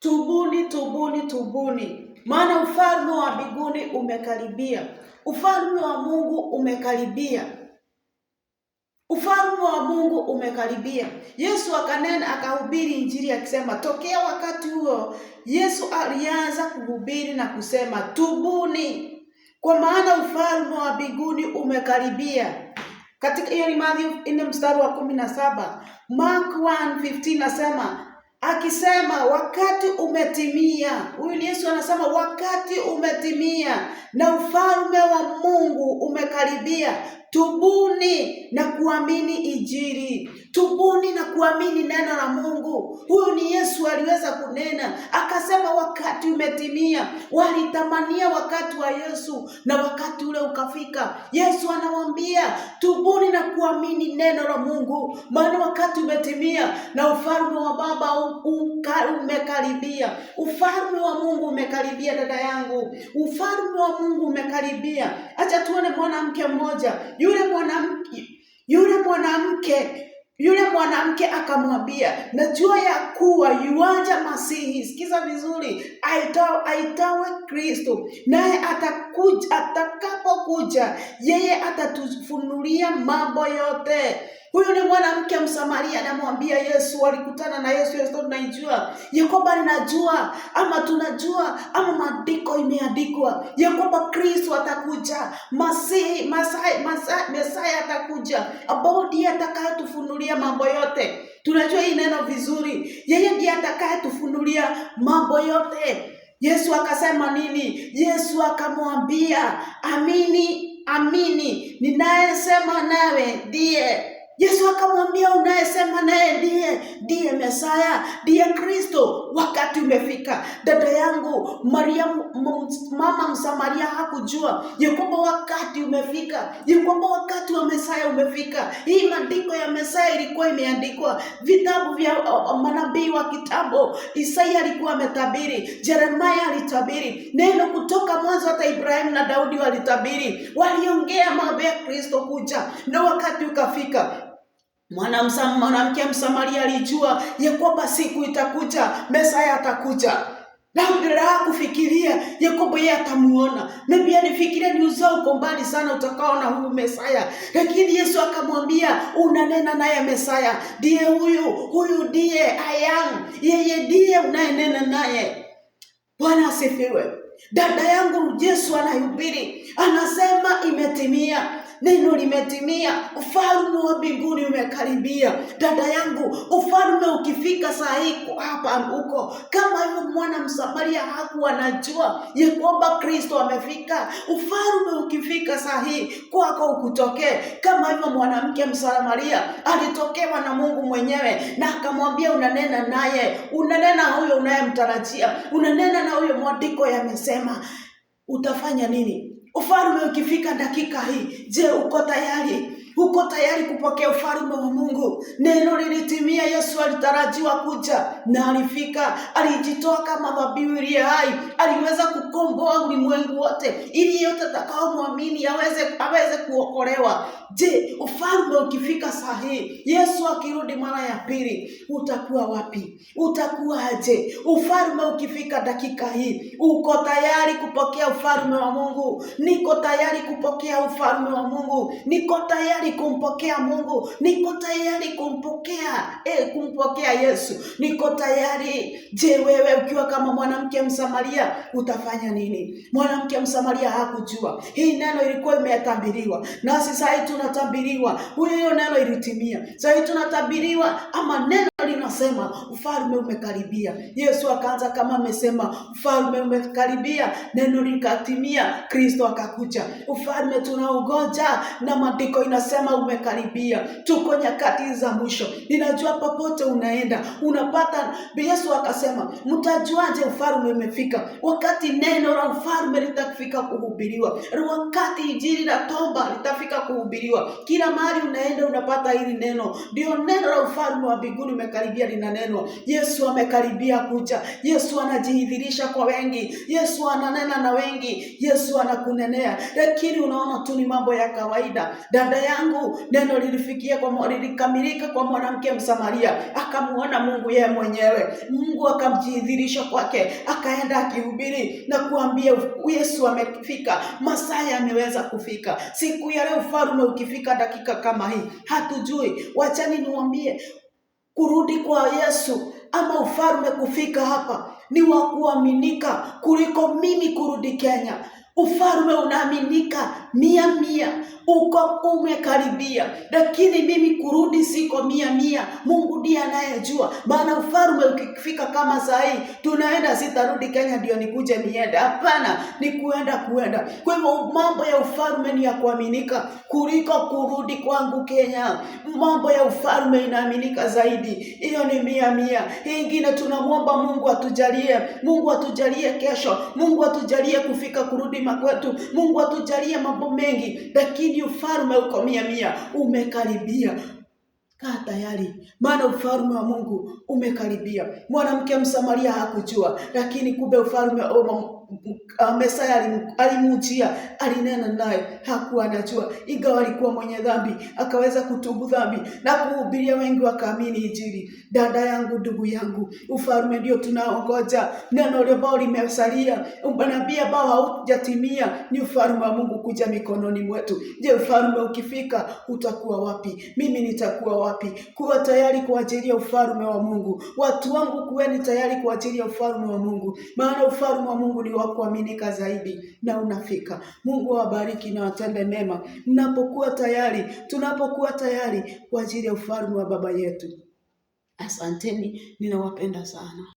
Tubuni, tubuni, tubuni, maana ufalme wa mbinguni umekaribia. Ufalme wa Mungu umekaribia. Ufalme wa Mungu umekaribia. Yesu akanena, akahubiri injili akisema, tokea wakati huo Yesu alianza kuhubiri na kusema, tubuni, kwa maana ufalme wa mbinguni umekaribia. Katika hiyo ni Mathayo 4:17. Mark 1:15 nasema, akisema wakati umetimia. Huyu Yesu anasema wakati umetimia na ufalme wa Mungu umekaribia. Tubuni na kuamini injili. Tubuni na kuamini neno la Mungu. Huyu ni Yesu aliweza kunena, akasema wakati umetimia. Walitamania wakati wa Yesu na wakati ule ukafika. Yesu anawaambia tubuni na kuamini neno la Mungu, maana wakati umetimia na ufalme wa Baba umekaribia. Ufalme wa Mungu umekaribia, dada yangu. Ufalme wa Mungu umekaribia. Acha tuone mwanamke mmoja. Yule mwanamke akamwambia, najua ya kuwa yuaja Masihi. Sikiza vizuri, aitawe Kristo, naye atakapokuja yeye atatufunulia mambo yote. Huyu ni mwanamke Msamaria anamwambia Yesu, walikutana na Yesu. Yesu tunaijua ya kwamba ninajua ama tunajua ama maandiko imeandikwa ya kwamba Kristo atakuja, Mesaya atakuja, ambao ndiye atakayetufunulia mambo yote. Tunajua hii neno vizuri, yeye ndiye atakayetufunulia mambo yote. Yesu akasema nini? Yesu akamwambia, amini ninayesema nawe ndiye. Yesu akamwambia, unayesema naye ndiye Mesaya, ndiye Kristo. Wakati umefika. Dada yangu, mama Msamaria hakujua ya kwamba wakati umefika, ya kwamba wakati wa Mesaya umefika. Hii maandiko ya Mesaya ilikuwa imeandikwa vitabu vya manabii wa kitambo. Isaya alikuwa ametabiri, Yeremia alitabiri, neno kutoka mwanzo hata Ibrahimu na Daudi walitabiri, waliongea mambo ya Kristo kuja, na wakati ukafika. Mwanamke Msamaria alijua ya kwamba siku itakuja, Mesaya atakuja. Labda kufikiria ya kwamba yeye atamuona. Maybe alifikiria ni uzao uko mbali sana utakaona huyu Mesaya. Lakini Yesu akamwambia, unanena naye Mesaya. Ndiye huyu ndiye I am. Yeye ndiye unayenena naye. Bwana asifiwe. Dada yangu, Yesu anahubiri, anasema imetimia. Neno limetimia. Ufalme wa mbinguni umekaribia. Dada yangu, ufalme ukifika saa hii hapa huko, kama hivyo mwana Msamaria hakuwa anajua ya kwamba Kristo amefika. Ufalme ukifika saa hii kwako ukutokee, kama hivyo mwanamke Msamaria alitokewa na Mungu mwenyewe na akamwambia, unanena naye, unanena huyo unayemtarajia, unanena na huyo maandiko yamesema. Utafanya nini? Ufalme ukifika dakika hii, je, uko tayari? Uko tayari kupokea ufalme wa Mungu? Neno lilitimia. Yesu alitarajiwa kuja na alifika. Alijitoa kama dhabihu iliyo hai. Aliweza kukomboa ulimwengu wote ili yote atakaomwamini aweze kuokolewa. Je, ufalme ukifika saa hii, Yesu akirudi mara ya pili, utakuwa wapi? Utakuwaje? Ufalme ukifika dakika hii, uko tayari kupokea ufalme wa Mungu? Niko tayari kupokea ufalme wa Mungu. Niko tayari kumpokea Mungu. Niko tayari kumpokea Yesu. Niko tayari. Je, wewe ukiwa kama mwanamke Msamaria utafanya nini? Mwanamke Msamaria hakujua. Hii neno ilikuwa imetabiriwa. Nasi sasa tunatabiriwa. Huyo neno ilitimia. Sasa tunatabiriwa, ama neno linasema ufalme umekaribia. Yesu akaanza kama amesema ufalme umekaribia, neno likatimia, Kristo akakuja. Ufalme tunaugoja na maandiko inasema umekaribia. Tuko nyakati za mwisho. Ninajua popote unaenda unapata. Yesu akasema, mtajuaje ufalme umefika? Wakati neno la ufalme litafika kuhubiriwa, wakati injili na toba litafika kuhubiriwa. Kila mahali unaenda unapata hili neno. Ndio neno la ufalme wa mbinguni umekaribia. limekaribia linanenwa. Yesu amekaribia kuja. Yesu anajidhihirisha kwa wengi. Yesu ananena na wengi. Yesu anakunenea. Lakini unaona tu ni mambo ya kawaida. Dada yangu, neno lilikamilika kwa mwanamke Msamaria. Akamuona Mungu yeye mwenyewe. Mungu akamjidhihirisha kwake. Akaenda akihubiri na kuambia Yesu amefika. Masaa yameweza kufika. Siku ya leo ufalme ukifika dakika kama hii, hatujui. Wachani niwaambie, kurudi kwa Yesu ama ufalme kufika hapa ni wa kuaminika kuliko mimi kurudi Kenya. Ufalme unaaminika 100%, uko umekaribia, lakini mimi kurudi siko 100%. Mungu ndiye anayejua, maana ufalme ukifika kama saa hii tunaenda, sitarudi Kenya ndio nikuje niende. Hapana, ni kuenda. Kwa hivyo mambo ya ufalme ni ya kuaminika kuliko kurudi kwangu Kenya. Mambo ya ufalme inaaminika zaidi, hiyo ni 100%. Hii ingine tunamwomba Mungu atujalie, Mungu atujalie kesho, Mungu atujalie kufika kurudi makwetu, Mungu atujalie mambo mengi, lakini ufalme uko 100%, umekaribia. Kaa tayari, maana ufalme wa Mungu umekaribia. Mwanamke Msamaria hakujua, lakini kumbe ufalme Mesaya alimujia, alinena naye, hakuwa anajua. Ingawa alikuwa mwenye dhambi, akaweza kutubu dhambi na kuhubiria wengi wakaamini Injili. Dada yangu, ndugu yangu, ufalme ndio tunaongoja. Neno ambalo limesalia, unabii ambao haujatimia, ni ufalme wa Mungu kuja mikononi mwetu. Je, ufalme ukifika utakuwa wapi? Mimi nitakuwa wapi? Kuwa tayari kwa ajili ya ufalme wa Mungu. Watu wangu, kuweni tayari kwa ajili ya ufalme wa Mungu, maana ufalme wa Mungu ni wa kuaminika zaidi na unafika. Mungu awabariki na watende mema mnapokuwa tayari, tunapokuwa tayari kwa ajili ya ufalme wa Baba yetu. Asanteni, ninawapenda sana.